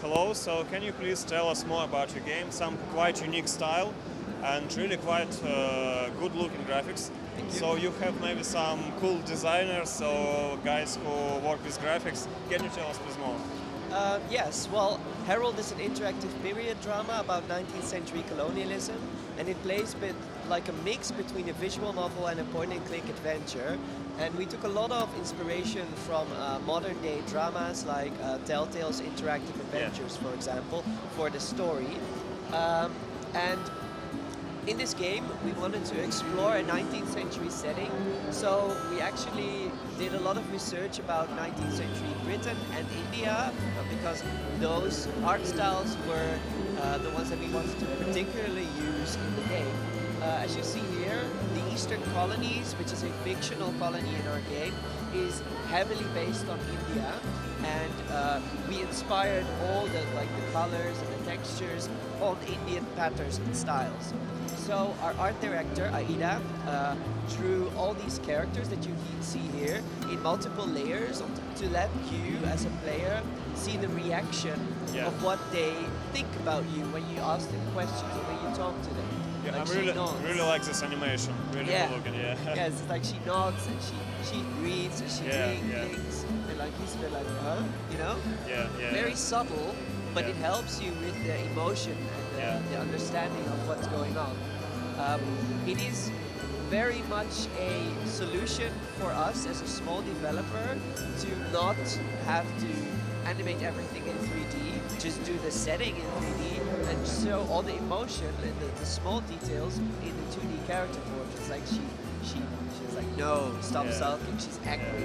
hello. So can you please tell us more about your game? Some quite unique style and really quite good-looking graphics. So you have maybe some cool designers or guys who work with graphics. Can you tell us please more? Yes, well, Herald is an interactive period drama about 19th century colonialism, and it plays a bit like a mix between a visual novel and a point-and-click adventure. And we took a lot of inspiration from modern-day dramas like Telltale's Interactive Adventures, for example, for the story. And in this game, we wanted to explore a 19th century setting, so we actually did a lot of research about 19th century Britain and India, because those art styles were the ones that we wanted to particularly use in the game. As you see here, the Eastern Colonies, which is a fictional colony in our game, is heavily based on India, and we inspired all the colors and the textures on Indian patterns and styles. So our art director, Aida, drew all these characters that you see here in multiple layers to let you, as a player, see the reaction of what they think about you when you ask them questions or when you talk to them. Yeah, like I really like this animation. Really cool looking, Yes, it's like she nods and she breathes and she blinks and like he's a bit like, huh? You know? Very subtle, but it helps you with the emotion and the understanding of what's going on. It is very much a solution for us as a small developer to not have to animate everything in 3D, just do the setting in 3D and show all the emotion and the small details in the 2D character portraits. Like she's like, no, stop sulking, she's angry.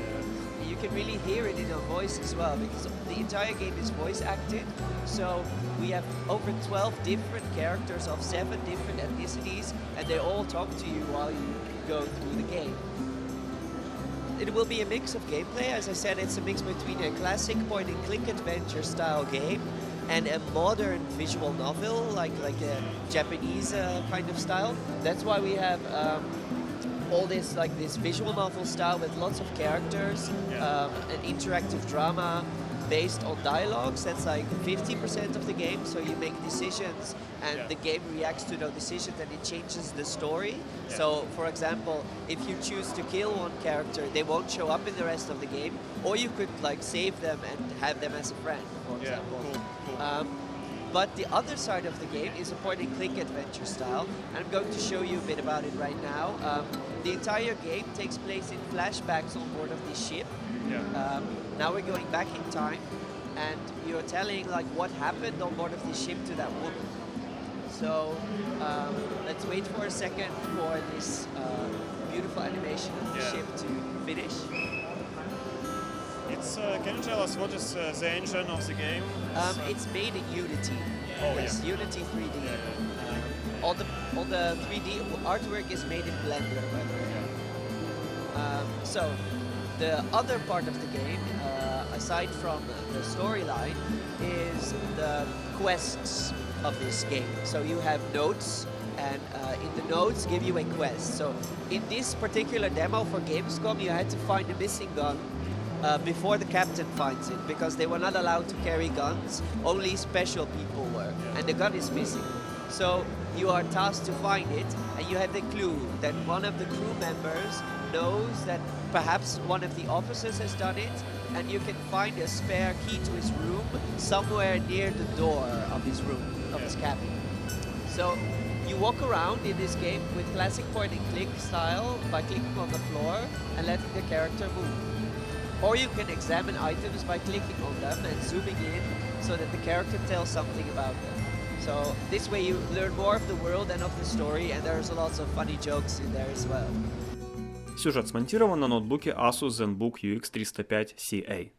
And you can really hear it in her voice as well, because the entire game is voice acted. So we have over 12 different characters of 7 different ethnicities, and they all talk to you while you go through the game. It will be a mix of gameplay. As I said, it's a mix between a classic point-and-click adventure style game and a modern visual novel, like a Japanese kind of style. That's why we have all this this visual novel style with lots of characters, an interactive drama based on dialogues. That's like 50% of the game, so you make decisions and the game reacts to those decisions and it changes the story. So for example, if you choose to kill one character, they won't show up in the rest of the game, or you could save them and have them as a friend, for example. Cool. But the other side of the game is a point-and-click adventure style, and I'm going to show you a bit about it right now. The entire game takes place in flashbacks on board of this ship. Now we're going back in time, and you're telling what happened on board of this ship to that woman. So let's wait for a second for this beautiful animation of the ship to finish. Can you tell us what is the engine of the game? It's made in Unity. Oh, yes, Unity 3D. All the 3D artwork is made in Blender, by the way. So the other part of the game, aside from the storyline, is the quests of this game. So you have notes, and in the notes give you a quest. So in this particular demo for Gamescom, you had to find a missing gun before the captain finds it, because they were not allowed to carry guns, only special people were, and the gun is missing. So you are tasked to find it, and you have the clue that one of the crew members knows that perhaps one of the officers has done it, and you can find a spare key to his room somewhere near the door of his room, of his cabin. So you walk around in this game with classic point-and-click style by clicking on the floor and letting the character move. Or you can examine items by clicking on them and zooming in so that the character tells something about them. So this way you learn more of the world and of the story, and there's lots of funny jokes in there as well. Сюжет смонтирован на ноутбуке Asus Zenbook UX305CA.